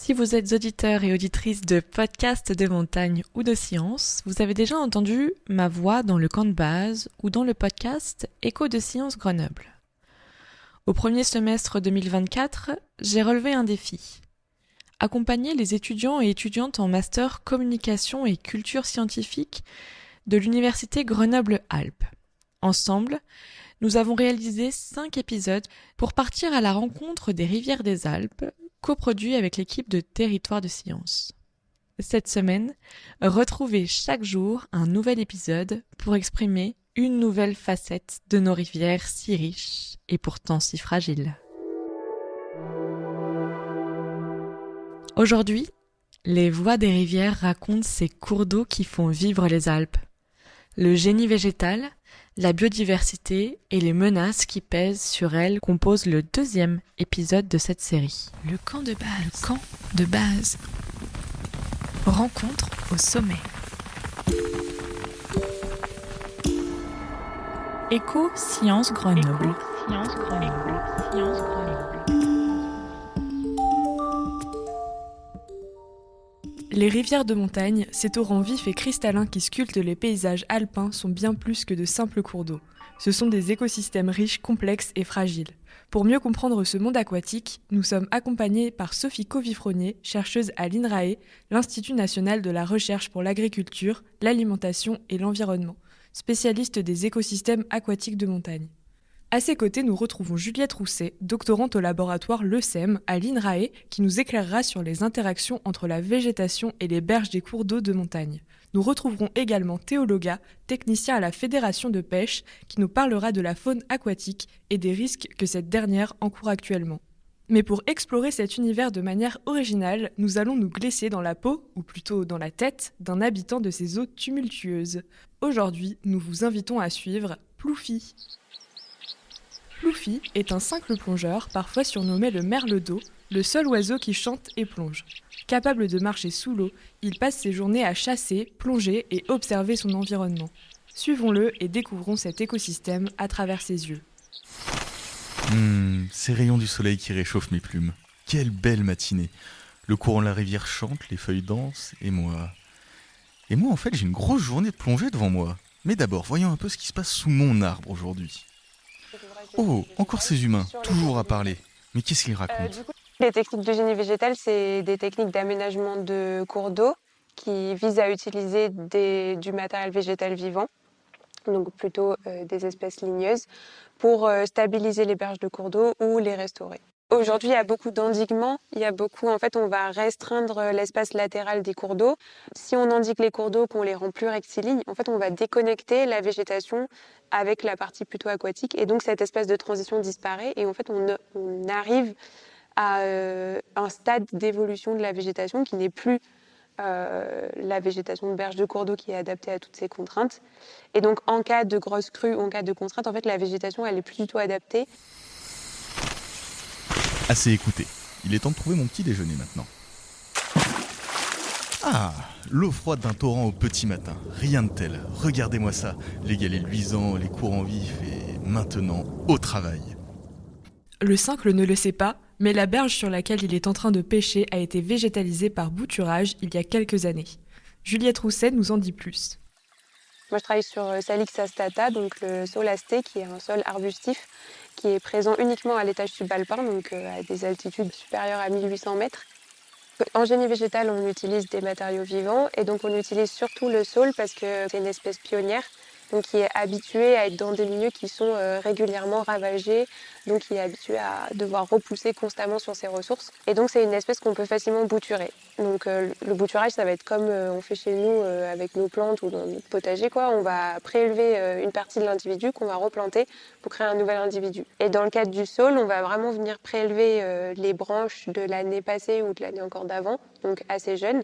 Si vous êtes auditeur et auditrice de podcasts de montagne ou de sciences, vous avez déjà entendu ma voix dans le camp de base ou dans le podcast Écho de Sciences Grenoble. Au premier semestre 2024, j'ai relevé un défi. Accompagner les étudiants et étudiantes en master communication et culture scientifique de l'université Grenoble-Alpes. Ensemble, nous avons réalisé 5 épisodes pour partir à la rencontre des rivières des Alpes, coproduit avec l'équipe de Territoire de Sciences. Cette semaine, retrouvez chaque jour un nouvel épisode pour exprimer une nouvelle facette de nos rivières si riches et pourtant si fragiles. Aujourd'hui, les voix des rivières racontent ces cours d'eau qui font vivre les Alpes. Le génie végétal, la biodiversité et les menaces qui pèsent sur elles composent le 2e épisode de cette série. Le camp de base. Rencontre au sommet. Écho Sciences Grenoble. Les rivières de montagne, ces torrents vifs et cristallins qui sculptent les paysages alpins sont bien plus que de simples cours d'eau. Ce sont des écosystèmes riches, complexes et fragiles. Pour mieux comprendre ce monde aquatique, nous sommes accompagnés par Sophie Covifronier, chercheuse à l'INRAE, l'Institut national de la recherche pour l'agriculture, l'alimentation et l'environnement, spécialiste des écosystèmes aquatiques de montagne. À ses côtés, nous retrouvons Juliette Rousset, doctorante au laboratoire LECEM à l'INRAE, qui nous éclairera sur les interactions entre la végétation et les berges des cours d'eau de montagne. Nous retrouverons également Théo Loga, technicien à la Fédération de pêche, qui nous parlera de la faune aquatique et des risques que cette dernière encourt actuellement. Mais pour explorer cet univers de manière originale, nous allons nous glisser dans la peau, ou plutôt dans la tête, d'un habitant de ces eaux tumultueuses. Aujourd'hui, nous vous invitons à suivre Plouffi. Plouffi est un simple plongeur, parfois surnommé le merle d'eau, le seul oiseau qui chante et plonge. Capable de marcher sous l'eau, il passe ses journées à chasser, plonger et observer son environnement. Suivons-le et découvrons cet écosystème à travers ses yeux. Ces rayons du soleil qui réchauffent mes plumes. Quelle belle matinée. Le courant de la rivière chante, les feuilles dansent, et moi... en fait, j'ai une grosse journée de plongée devant moi. Mais d'abord, voyons un peu ce qui se passe sous mon arbre aujourd'hui. Oh, encore ces humains, toujours à parler. Mais qu'est-ce qu'ils racontent ? Les techniques de génie végétal, c'est des techniques d'aménagement de cours d'eau qui visent à utiliser du matériel végétal vivant, donc plutôt des espèces ligneuses, pour stabiliser les berges de cours d'eau ou les restaurer. Aujourd'hui, il y a beaucoup d'endiguements. On va restreindre l'espace latéral des cours d'eau. Si on endigue les cours d'eau, qu'on les rend plus rectilignes, on va déconnecter la végétation avec la partie plutôt aquatique. Et donc, cette espèce de transition disparaît. Et on arrive à un stade d'évolution de la végétation qui n'est plus la végétation de berge de cours d'eau qui est adaptée à toutes ces contraintes. Et donc, en cas de grosse crue, en cas de contrainte, la végétation, elle n'est plus du tout adaptée. Assez écouté. Il est temps de trouver mon petit déjeuner maintenant. Ah, l'eau froide d'un torrent au petit matin. Rien de tel. Regardez-moi ça. Les galets luisants, les courants vifs et maintenant, au travail. Le cincle ne le sait pas, mais la berge sur laquelle il est en train de pêcher a été végétalisée par bouturage il y a quelques années. Juliette Rousset nous en dit plus. Moi, je travaille sur Salix astata, donc le solasté, qui est un sol arbustif qui est présent uniquement à l'étage subalpin, donc à des altitudes supérieures à 1800 mètres. En génie végétal, on utilise des matériaux vivants et donc on utilise surtout le saule parce que c'est une espèce pionnière, donc qui est habituée à être dans des milieux qui sont régulièrement ravagés, donc qui est habituée à devoir repousser constamment sur ses ressources. Et donc c'est une espèce qu'on peut facilement bouturer. Donc le bouturage, ça va être comme on fait chez nous avec nos plantes ou dans notre potager, quoi. On va prélever une partie de l'individu qu'on va replanter pour créer un nouvel individu. Et dans le cadre du saule, on va vraiment venir prélever les branches de l'année passée ou de l'année encore d'avant, donc assez jeunes.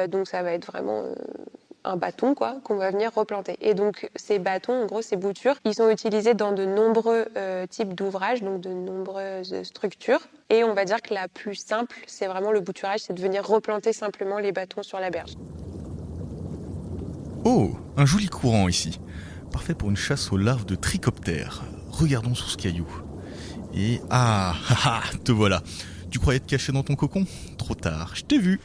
Donc ça va être vraiment un bâton qu'on va venir replanter. Et donc ces bâtons, en gros ces boutures, ils sont utilisés dans de nombreux types d'ouvrages, donc de nombreuses structures. Et on va dire que la plus simple, c'est vraiment le bouturage, c'est de venir replanter simplement les bâtons sur la berge. Oh, un joli courant ici. Parfait pour une chasse aux larves de trichoptères. Regardons sous ce caillou. Et te voilà. Tu croyais te cacher dans ton cocon ? Trop tard, je t'ai vu.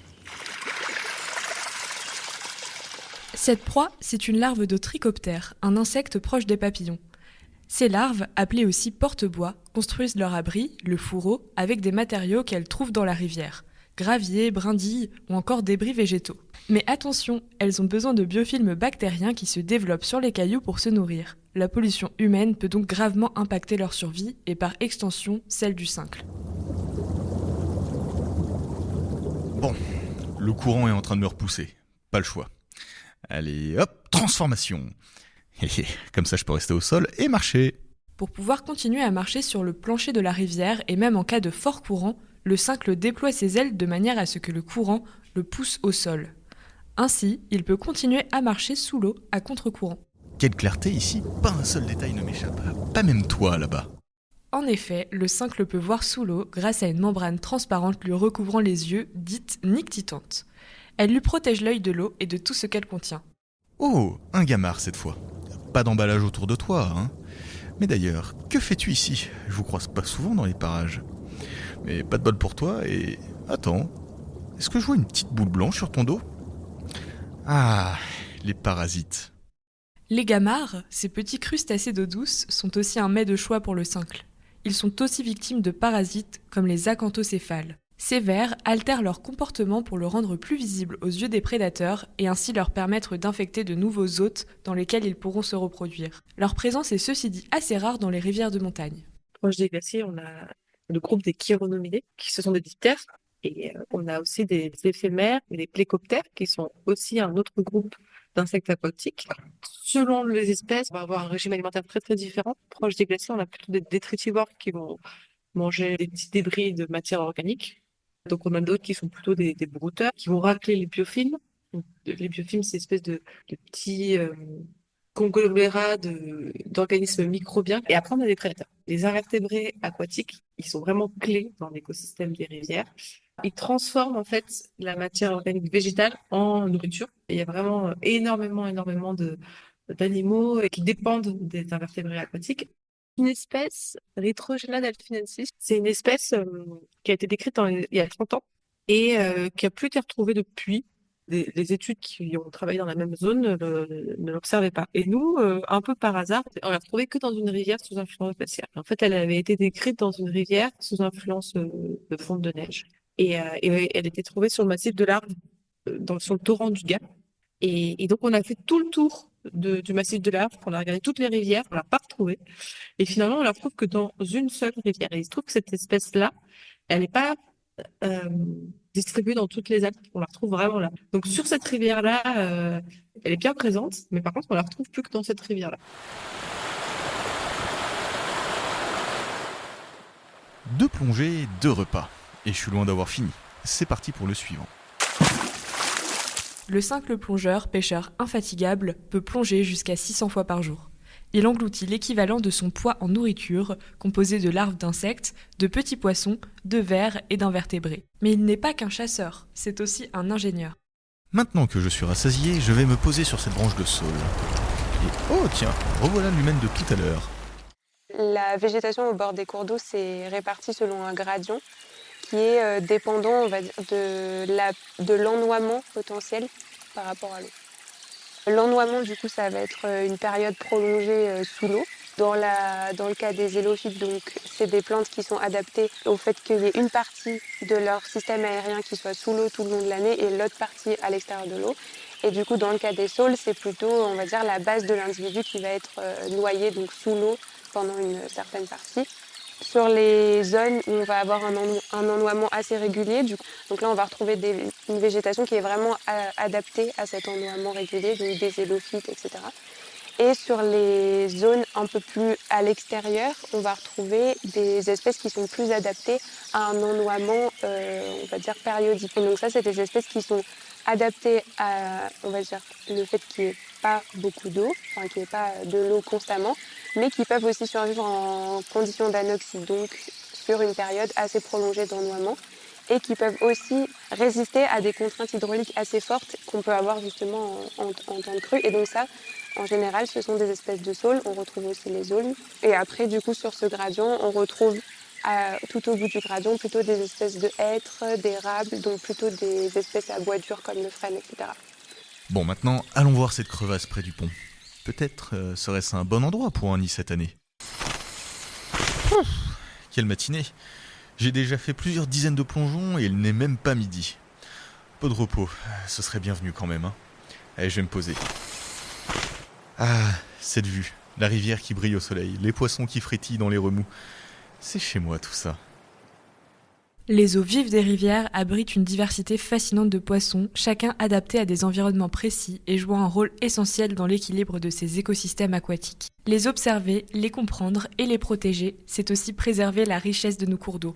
Cette proie, c'est une larve de trichoptère, un insecte proche des papillons. Ces larves, appelées aussi porte-bois, construisent leur abri, le fourreau, avec des matériaux qu'elles trouvent dans la rivière. Gravier, brindilles ou encore débris végétaux. Mais attention, elles ont besoin de biofilms bactériens qui se développent sur les cailloux pour se nourrir. La pollution humaine peut donc gravement impacter leur survie et par extension celle du cincle. Bon, le courant est en train de me repousser. Pas le choix. Allez, hop, transformation. Comme ça, je peux rester au sol et marcher. Pour pouvoir continuer à marcher sur le plancher de la rivière et même en cas de fort courant, le cincle déploie ses ailes de manière à ce que le courant le pousse au sol. Ainsi, il peut continuer à marcher sous l'eau à contre-courant. Quelle clarté ici, pas un seul détail ne m'échappe. Pas même toi là-bas. En effet, le cincle peut voir sous l'eau grâce à une membrane transparente lui recouvrant les yeux, dite nictitante. Elle lui protège l'œil de l'eau et de tout ce qu'elle contient. Oh, un gamard cette fois. Pas d'emballage autour de toi, hein. Mais d'ailleurs, que fais-tu ici ? Je vous croise pas souvent dans les parages. Mais pas de bol pour toi et... Attends, est-ce que je vois une petite boule blanche sur ton dos ? Ah, les parasites. Les gamards, ces petits crustacés d'eau douce, sont aussi un mets de choix pour le cincle. Ils sont aussi victimes de parasites comme les acanthocéphales. Ces vers altèrent leur comportement pour le rendre plus visible aux yeux des prédateurs et ainsi leur permettre d'infecter de nouveaux hôtes dans lesquels ils pourront se reproduire. Leur présence est ceci dit assez rare dans les rivières de montagne. Proche des glaciers, on a le groupe des chironomidés, qui ce sont des diptères. Et on a aussi des éphémères et des plécoptères, qui sont aussi un autre groupe d'insectes aquatiques. Selon les espèces, on va avoir un régime alimentaire très très différent. Proche des glaciers, on a plutôt des détritivores qui vont manger des petits débris de matière organique. Donc on a d'autres qui sont plutôt des brouteurs, qui vont racler les biofilms. Donc, les biofilms, c'est une espèce de petits conglomérats d'organismes microbiens. Et après, on a des prédateurs. Les invertébrés aquatiques, ils sont vraiment clés dans l'écosystème des rivières. Ils transforment en fait la matière organique végétale en nourriture. Et il y a vraiment énormément d'animaux qui dépendent des invertébrés aquatiques. Une espèce, Retrogena delphinensis, c'est une espèce qui a été décrite il y a 30 ans et qui a plus été retrouvée depuis. Les études qui ont travaillé dans la même zone ne l'observaient pas. Et nous, un peu par hasard, on l'a retrouvée que dans une rivière sous influence glaciaire. En fait, elle avait été décrite dans une rivière sous influence de fonte de neige. Et elle était trouvée sur le massif de l'Arve, sur le torrent du Gap. Et donc, on a fait tout le tour du massif de l'Arve, on a regardé toutes les rivières, on l'a pas retrouvée. Et finalement, on la retrouve que dans une seule rivière. Et il se trouve que cette espèce-là, elle n'est pas distribuée dans toutes les Alpes. On la retrouve vraiment là. Donc, sur cette rivière-là, elle est bien présente, mais par contre, on la retrouve plus que dans cette rivière-là. Deux plongées, deux repas. Et je suis loin d'avoir fini. C'est parti pour le suivant. Le cincle plongeur, pêcheur infatigable, peut plonger jusqu'à 600 fois par jour. Il engloutit l'équivalent de son poids en nourriture, composé de larves d'insectes, de petits poissons, de vers et d'invertébrés. Mais il n'est pas qu'un chasseur, c'est aussi un ingénieur. Maintenant que je suis rassasié, je vais me poser sur cette branche de saule. Et oh tiens, revoilà l'humaine de tout à l'heure. La végétation au bord des cours d'eau s'est répartie selon un gradient qui est dépendant, on va dire, de l'ennoiement potentiel par rapport à l'eau. L'ennoiement, du coup, ça va être une période prolongée sous l'eau. Dans le cas des élophytes, donc, c'est des plantes qui sont adaptées au fait qu'il y ait une partie de leur système aérien qui soit sous l'eau tout le long de l'année et l'autre partie à l'extérieur de l'eau. Et du coup, dans le cas des saules, c'est plutôt, on va dire, la base de l'individu qui va être noyé donc sous l'eau pendant une certaine partie. Sur les zones où on va avoir un ennoiement assez régulier, donc là on va retrouver une végétation qui est vraiment adaptée à cet ennoiement régulier, donc des élophytes, etc. Et sur les zones un peu plus à l'extérieur, on va retrouver des espèces qui sont plus adaptées à un ennoiement, on va dire, périodique. Et donc ça, c'est des espèces qui sont adaptées à, on va dire, le fait qu'il n'y ait pas beaucoup d'eau, enfin qu'il n'y ait pas de l'eau constamment, mais qui peuvent aussi survivre en conditions d'anoxie, donc sur une période assez prolongée d'ennoiement, et qui peuvent aussi résister à des contraintes hydrauliques assez fortes qu'on peut avoir justement en temps de crue. Et donc ça, en général, ce sont des espèces de saules. On retrouve aussi les aulnes. Et après, du coup, sur ce gradient, on retrouve tout au bout du gradient, plutôt des espèces de hêtres, d'érables, donc plutôt des espèces à bois dur comme le frêne, etc. Bon, maintenant, allons voir cette crevasse près du pont. Peut-être serait-ce un bon endroit pour un nid cette année. Ouf, quelle matinée! J'ai déjà fait plusieurs dizaines de plongeons et il n'est même pas midi. Peu de repos, ce serait bienvenu quand même. Hein. Allez, je vais me poser. Ah, cette vue, la rivière qui brille au soleil, les poissons qui frétillent dans les remous. C'est chez moi tout ça. Les eaux vives des rivières abritent une diversité fascinante de poissons, chacun adapté à des environnements précis et jouant un rôle essentiel dans l'équilibre de ces écosystèmes aquatiques. Les observer, les comprendre et les protéger, c'est aussi préserver la richesse de nos cours d'eau.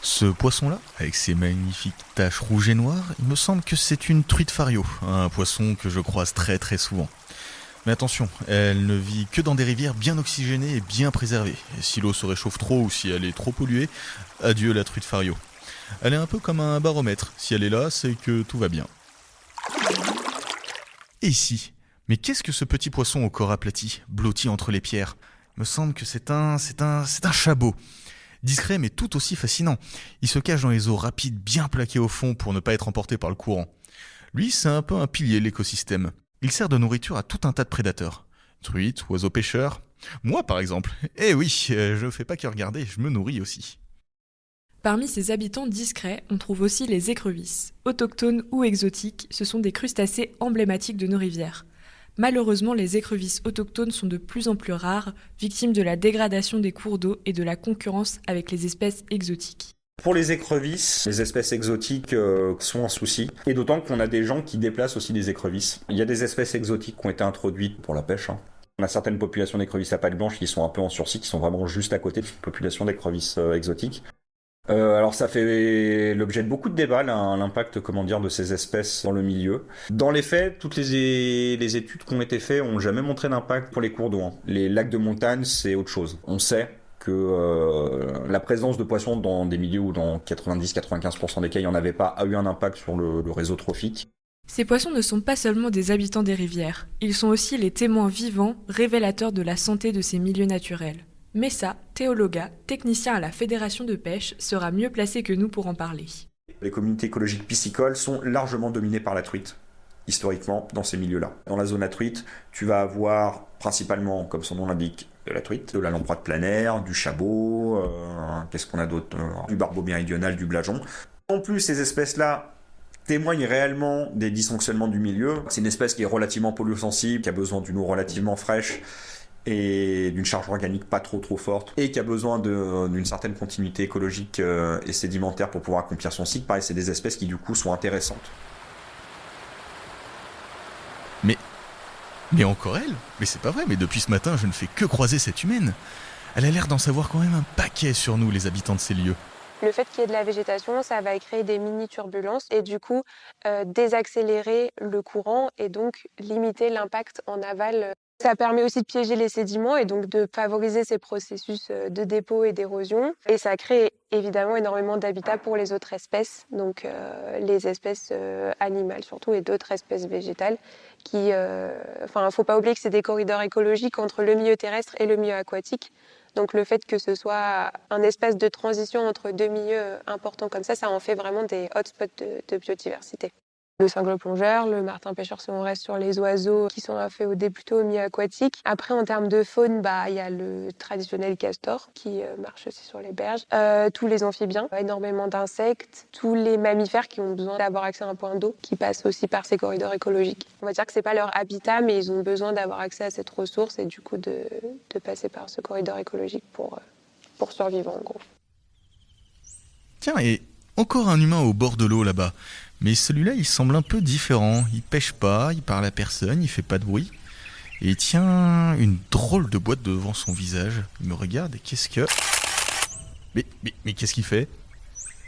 Ce poisson-là, avec ses magnifiques taches rouges et noires, il me semble que c'est une truite fario, un poisson que je croise très très souvent. Mais attention, elle ne vit que dans des rivières bien oxygénées et bien préservées. Et si l'eau se réchauffe trop ou si elle est trop polluée, adieu la truite fario. Elle est un peu comme un baromètre. Si elle est là, c'est que tout va bien. Et ici, mais qu'est-ce que ce petit poisson au corps aplati, blotti entre les pierres? Il me semble que c'est un chabot. Discret mais tout aussi fascinant. Il se cache dans les eaux rapides bien plaquées au fond pour ne pas être emporté par le courant. Lui, c'est un peu un pilier de l'écosystème. Il sert de nourriture à tout un tas de prédateurs. Truites, oiseaux pêcheurs. Moi, par exemple. Eh oui, je fais pas que regarder, je me nourris aussi. Parmi ces habitants discrets, on trouve aussi les écrevisses. Autochtones ou exotiques, ce sont des crustacés emblématiques de nos rivières. Malheureusement, les écrevisses autochtones sont de plus en plus rares, victimes de la dégradation des cours d'eau et de la concurrence avec les espèces exotiques. Pour les écrevisses, les espèces exotiques sont un souci, et d'autant qu'on a des gens qui déplacent aussi des écrevisses. Il y a des espèces exotiques qui ont été introduites pour la pêche. On a certaines populations d'écrevisses à pattes blanches qui sont un peu en sursis, qui sont vraiment juste à côté de cette population d'écrevisses exotiques. Alors ça fait l'objet de beaucoup de débats, l'impact de ces espèces dans le milieu. Dans les faits, toutes les études qui ont été faites ont jamais montré d'impact pour les cours d'eau. Les lacs de montagne, c'est autre chose. On sait que la présence de poissons dans des milieux où dans 90-95% des cas il n'y en avait pas a eu un impact sur le réseau trophique. Ces poissons ne sont pas seulement des habitants des rivières, ils sont aussi les témoins vivants, révélateurs de la santé de ces milieux naturels. Messa, théologa, technicien à la Fédération de pêche, sera mieux placé que nous pour en parler. Les communautés écologiques piscicoles sont largement dominées par la truite, historiquement, dans ces milieux-là. Dans la zone à truite, tu vas avoir principalement, comme son nom l'indique, de la truite, de la lamproie de plein air, du chabot, qu'est-ce qu'on a d'autre, du barbeau méridional, du blason. En plus, ces espèces-là témoignent réellement des dysfonctionnements du milieu. C'est une espèce qui est relativement pollusensible, qui a besoin d'une eau relativement fraîche, et d'une charge organique pas trop forte, et qui a besoin d'une certaine continuité écologique et sédimentaire pour pouvoir accomplir son cycle. Pareil, c'est des espèces qui du coup sont intéressantes. Mais encore elle? Mais c'est pas vrai, mais depuis ce matin, je ne fais que croiser cette humaine. Elle a l'air d'en savoir quand même un paquet sur nous, les habitants de ces lieux. Le fait qu'il y ait de la végétation, ça va créer des mini-turbulences et du coup désaccélérer le courant et donc limiter l'impact en aval. Ça permet aussi de piéger les sédiments et donc de favoriser ces processus de dépôt et d'érosion. Et ça crée évidemment énormément d'habitats pour les autres espèces, donc les espèces animales surtout et d'autres espèces végétales qui... faut pas oublier que c'est des corridors écologiques entre le milieu terrestre et le milieu aquatique. Donc le fait que ce soit un espace de transition entre deux milieux importants comme ça en fait vraiment des hotspots de biodiversité. Le cingle plongeur, le martin pêcheur si on reste sur les oiseaux qui sont inféodés plutôt au milieu aquatique. Après en termes de faune, il y a le traditionnel castor qui marche aussi sur les berges. Tous les amphibiens, énormément d'insectes, tous les mammifères qui ont besoin d'avoir accès à un point d'eau qui passent aussi par ces corridors écologiques. On va dire que c'est pas leur habitat mais ils ont besoin d'avoir accès à cette ressource et du coup de passer par ce corridor écologique pour survivre en gros. Tiens, et encore un humain au bord de l'eau là-bas. Mais celui-là, il semble un peu différent. Il pêche pas, il parle à personne, il fait pas de bruit. Et il tient une drôle de boîte devant son visage. Il me regarde et qu'est-ce que... Mais qu'est-ce qu'il fait?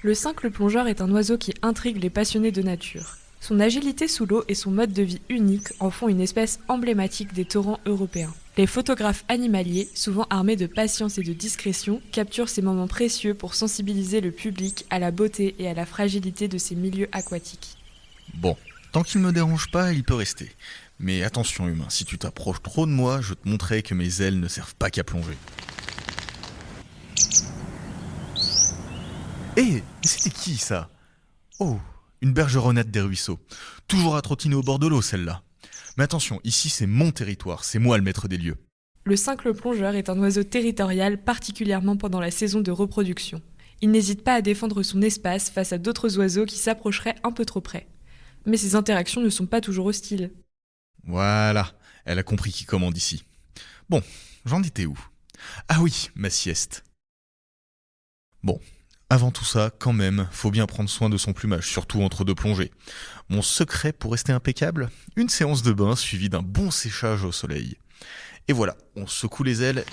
Le cingle plongeur est un oiseau qui intrigue les passionnés de nature. Son agilité sous l'eau et son mode de vie unique en font une espèce emblématique des torrents européens. Les photographes animaliers, souvent armés de patience et de discrétion, capturent ces moments précieux pour sensibiliser le public à la beauté et à la fragilité de ces milieux aquatiques. Bon, tant qu'il ne me dérange pas, il peut rester. Mais attention humain, si tu t'approches trop de moi, je te montrerai que mes ailes ne servent pas qu'à plonger. mais c'était qui ça? Oh, une bergeronnette des ruisseaux. Toujours à trottiner au bord de l'eau, celle-là. Mais attention, ici c'est mon territoire, c'est moi le maître des lieux. Le cincle plongeur est un oiseau territorial, particulièrement pendant la saison de reproduction. Il n'hésite pas à défendre son espace face à d'autres oiseaux qui s'approcheraient un peu trop près. Mais ces interactions ne sont pas toujours hostiles. Voilà, elle a compris qui commande ici. Bon, j'en étais où? Ah oui, ma sieste. Bon, avant tout ça, quand même, faut bien prendre soin de son plumage, surtout entre deux plongées. Mon secret pour rester impeccable? Une séance de bain suivie d'un bon séchage au soleil. Et voilà, on secoue les ailes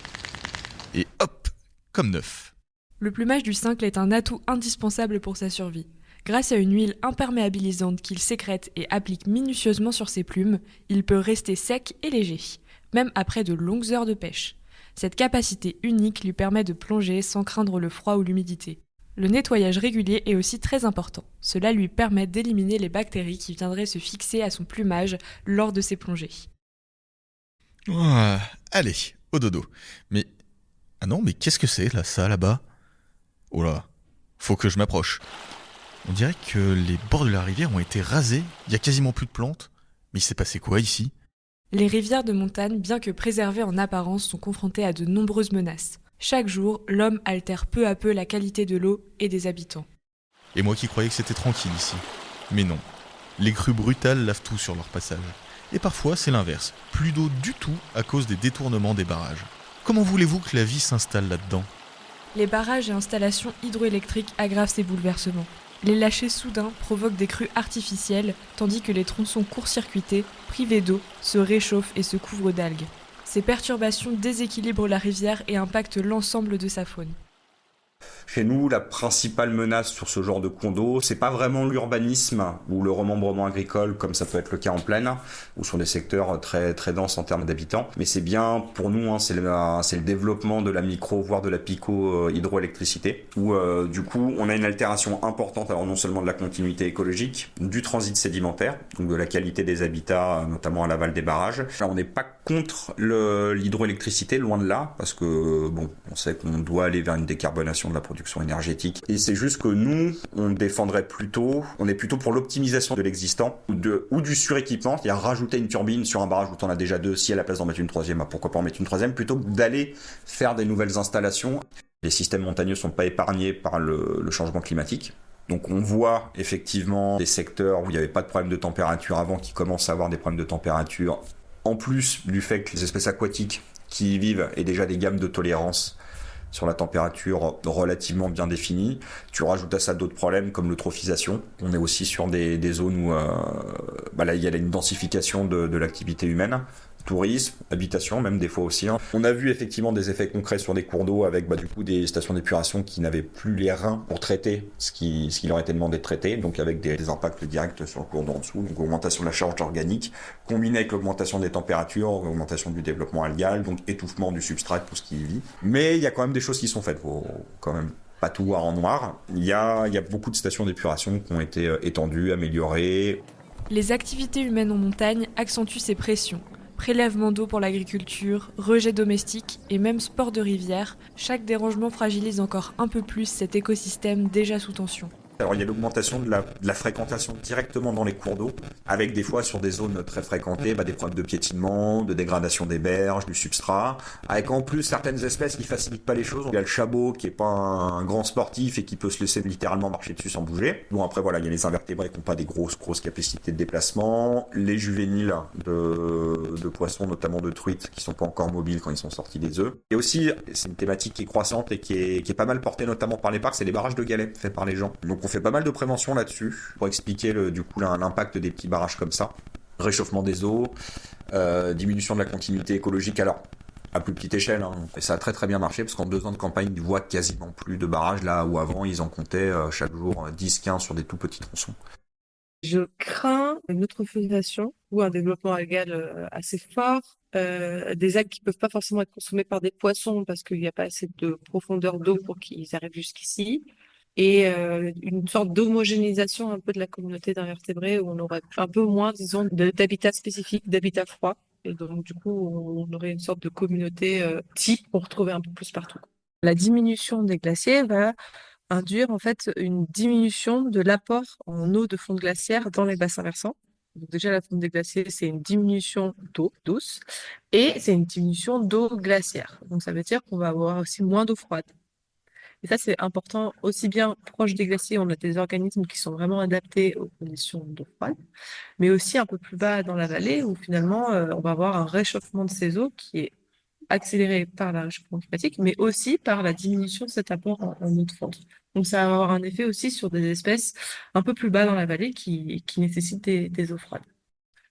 et hop, comme neuf. Le plumage du cincle est un atout indispensable pour sa survie. Grâce à une huile imperméabilisante qu'il sécrète et applique minutieusement sur ses plumes, il peut rester sec et léger, même après de longues heures de pêche. Cette capacité unique lui permet de plonger sans craindre le froid ou l'humidité. Le nettoyage régulier est aussi très important. Cela lui permet d'éliminer les bactéries qui viendraient se fixer à son plumage lors de ses plongées. Ah, allez, au dodo. Mais... Ah non, mais qu'est-ce que c'est là, ça, là-bas? Oh là, faut que je m'approche. On dirait que les bords de la rivière ont été rasés, il y a quasiment plus de plantes. Mais il s'est passé quoi ici? Les rivières de montagne, bien que préservées en apparence, sont confrontées à de nombreuses menaces. Chaque jour, l'homme altère peu à peu la qualité de l'eau et des habitants. Et moi qui croyais que c'était tranquille ici. Mais non, les crues brutales lavent tout sur leur passage. Et parfois c'est l'inverse, plus d'eau du tout à cause des détournements des barrages. Comment voulez-vous que la vie s'installe là-dedans? Les barrages et installations hydroélectriques aggravent ces bouleversements. Les lâchers soudains provoquent des crues artificielles, tandis que les tronçons court-circuités, privés d'eau, se réchauffent et se couvrent d'algues. Ces perturbations déséquilibrent la rivière et impactent l'ensemble de sa faune. Chez nous, la principale menace sur ce genre de cours d'eau, c'est pas vraiment l'urbanisme ou le remembrement agricole, comme ça peut être le cas en plaine, ou sur des secteurs très, très denses en termes d'habitants. Mais c'est bien, pour nous, c'est le développement de la micro, voire de la pico-hydroélectricité, où du coup, on a une altération importante, alors non seulement de la continuité écologique, du transit sédimentaire, donc de la qualité des habitats, notamment à l'aval des barrages. Là, on n'est pas contre l'hydroélectricité, loin de là, parce que, bon, on sait qu'on doit aller vers une décarbonation de la production énergétique. Et c'est juste que nous, on défendrait plutôt, on est plutôt pour l'optimisation de l'existant ou du suréquipement, c'est-à-dire rajouter une turbine sur un barrage où tu en as déjà deux, si à la place d'en mettre une troisième, bah pourquoi pas en mettre une troisième, plutôt que d'aller faire des nouvelles installations. Les systèmes montagneux sont pas épargnés par le changement climatique. Donc on voit effectivement des secteurs où il n'y avait pas de problème de température avant qui commencent à avoir des problèmes de température, en plus du fait que les espèces aquatiques qui y vivent aient déjà des gammes de tolérance sur la température relativement bien définie. Tu rajoutes à ça d'autres problèmes comme l'eutrophisation. On est aussi sur des zones où là, il y a une densification de l'activité humaine. Tourisme, habitation, même des fois aussi. On a vu effectivement des effets concrets sur des cours d'eau avec du coup des stations d'épuration qui n'avaient plus les reins pour traiter ce qui leur était demandé de traiter, donc avec des impacts directs sur le cours d'eau en dessous, donc augmentation de la charge organique, combinée avec l'augmentation des températures, augmentation du développement algal, donc étouffement du substrat, tout ce qui y vit. Mais il y a quand même des choses qui sont faites, faut quand même pas tout voir en noir. Il y a beaucoup de stations d'épuration qui ont été étendues, améliorées. Les activités humaines en montagne accentuent ces pressions. Prélèvement d'eau pour l'agriculture, rejet domestique et même sport de rivière, chaque dérangement fragilise encore un peu plus cet écosystème déjà sous tension. Alors il y a l'augmentation de la fréquentation directement dans les cours d'eau, avec des fois sur des zones très fréquentées, des problèmes de piétinement, de dégradation des berges, du substrat, avec en plus certaines espèces qui facilitent pas les choses. Il y a le chabot qui est pas un grand sportif et qui peut se laisser littéralement marcher dessus sans bouger. Bon après voilà, il y a les invertébrés qui n'ont pas des grosses capacités de déplacement, les juvéniles de poissons, notamment de truites, qui sont pas encore mobiles quand ils sont sortis des œufs. Et aussi, c'est une thématique qui est croissante et qui est pas mal portée notamment par les parcs, c'est les barrages de galets faits par les gens. Donc on fait pas mal de prévention là-dessus pour expliquer l'impact des petits barrages comme ça. Réchauffement des eaux, diminution de la continuité écologique, alors à plus petite échelle. Et ça a très très bien marché parce qu'en 2 ans de campagne, ils voient quasiment plus de barrages là où avant ils en comptaient chaque jour 10-15 sur des tout petits tronçons. Je crains une eutrophisation ou un développement algal assez fort, des algues qui peuvent pas forcément être consommées par des poissons parce qu'il n'y a pas assez de profondeur d'eau pour qu'ils arrivent jusqu'ici. Et une sorte d'homogénéisation un peu de la communauté d'invertébrés où on aurait un peu moins, disons, d'habitats spécifiques, d'habitats froids. Et donc, du coup, on aurait une sorte de communauté type qu'on retrouvait un peu plus partout. La diminution des glaciers va induire en fait une diminution de l'apport en eau de fonte glaciaire dans les bassins versants. Donc déjà, la fonte des glaciers, c'est une diminution d'eau douce et c'est une diminution d'eau glaciaire. Donc ça veut dire qu'on va avoir aussi moins d'eau froide. Et ça, c'est important aussi bien proche des glaciers, on a des organismes qui sont vraiment adaptés aux conditions d'eau froide, mais aussi un peu plus bas dans la vallée où finalement, on va avoir un réchauffement de ces eaux qui est accéléré par la réchauffement climatique, mais aussi par la diminution de cet apport en eau de fonte. Donc ça va avoir un effet aussi sur des espèces un peu plus bas dans la vallée qui nécessitent des eaux froides.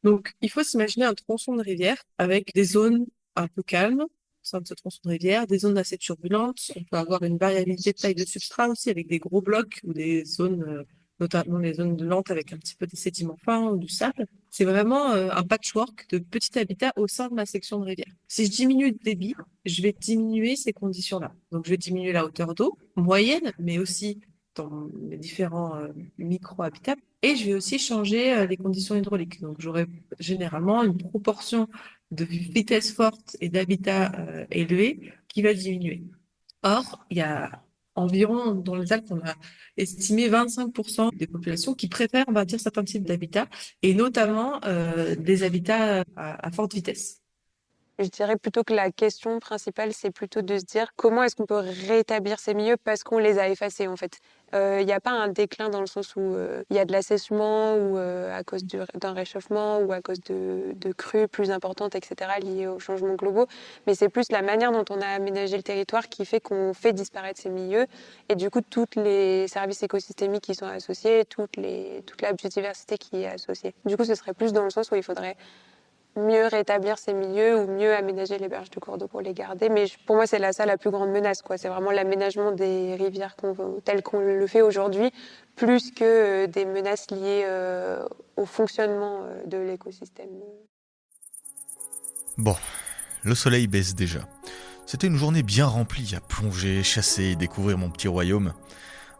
Donc il faut s'imaginer un tronçon de rivière avec des zones un peu calmes au sein de ce tronçon de rivière, des zones assez turbulentes. On peut avoir une variabilité de taille de substrat aussi avec des gros blocs ou des zones, notamment les zones lentes avec un petit peu de sédiments fins ou du sable. C'est vraiment un patchwork de petits habitats au sein de ma section de rivière. Si je diminue le débit, je vais diminuer ces conditions-là. Donc je vais diminuer la hauteur d'eau moyenne, mais aussi dans les différents micro-habitats. Et je vais aussi changer les conditions hydrauliques. Donc j'aurai généralement une proportion de vitesse forte et d'habitat élevé qui va diminuer. Or, il y a environ, dans les Alpes, on a estimé 25% des populations qui préfèrent, on va dire, certains types d'habitats, et notamment des habitats à forte vitesse. Je dirais plutôt que la question principale, c'est plutôt de se dire comment est-ce qu'on peut rétablir ces milieux parce qu'on les a effacés en fait. Il n'y a pas un déclin dans le sens où il y a de l'assèchement ou à cause d'un réchauffement ou à cause de crues plus importantes, etc. liées aux changements globaux. Mais c'est plus la manière dont on a aménagé le territoire qui fait qu'on fait disparaître ces milieux. Et du coup, tous les services écosystémiques qui sont associés, toute la biodiversité qui est associée. Du coup, ce serait plus dans le sens où il faudrait mieux rétablir ces milieux ou mieux aménager les berges de cours d'eau pour les garder. Mais pour moi, c'est ça la plus grande menace, quoi. C'est vraiment l'aménagement des rivières tel qu'on le fait aujourd'hui, plus que des menaces liées au fonctionnement de l'écosystème. Bon, le soleil baisse déjà. C'était une journée bien remplie à plonger, chasser et découvrir mon petit royaume.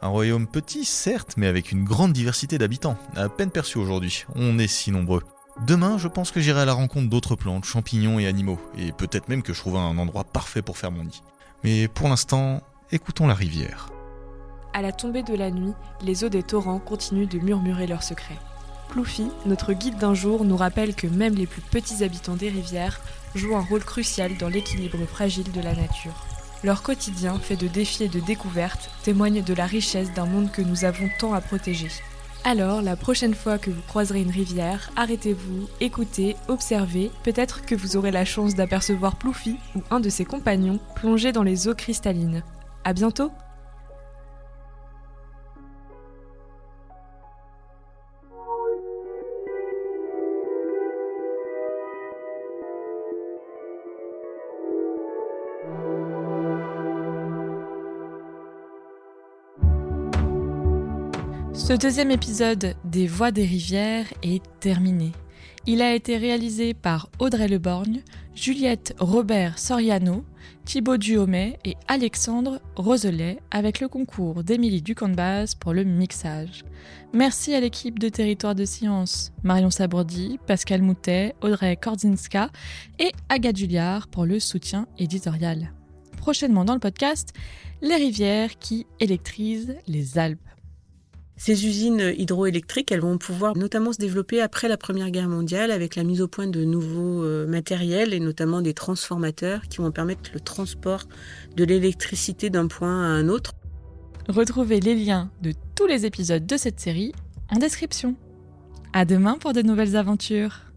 Un royaume petit, certes, mais avec une grande diversité d'habitants, à peine perçu aujourd'hui. On est si nombreux. Demain, je pense que j'irai à la rencontre d'autres plantes, champignons et animaux, et peut-être même que je trouverai un endroit parfait pour faire mon nid. Mais pour l'instant, écoutons la rivière. À la tombée de la nuit, les eaux des torrents continuent de murmurer leurs secrets. Plouffi, notre guide d'un jour, nous rappelle que même les plus petits habitants des rivières jouent un rôle crucial dans l'équilibre fragile de la nature. Leur quotidien, fait de défis et de découvertes, témoigne de la richesse d'un monde que nous avons tant à protéger. Alors, la prochaine fois que vous croiserez une rivière, arrêtez-vous, écoutez, observez, peut-être que vous aurez la chance d'apercevoir Plouffi ou un de ses compagnons plongé dans les eaux cristallines. À bientôt! Ce deuxième épisode des Voix des rivières est terminé. Il a été réalisé par Audrey Leborgne, Juliette Robert Soriano, Thibaut Duhommet et Alexandre Roselet avec le concours d'Émilie Ducanbaz pour le mixage. Merci à l'équipe de Territoire de Science, Marion Sabourdi, Pascal Moutet, Audrey Kordzinska et Agathe Julliard pour le soutien éditorial. Prochainement dans le podcast, les rivières qui électrisent les Alpes. Ces usines hydroélectriques, elles vont pouvoir notamment se développer après la Première Guerre mondiale avec la mise au point de nouveaux matériels et notamment des transformateurs qui vont permettre le transport de l'électricité d'un point à un autre. Retrouvez les liens de tous les épisodes de cette série en description. À demain pour de nouvelles aventures.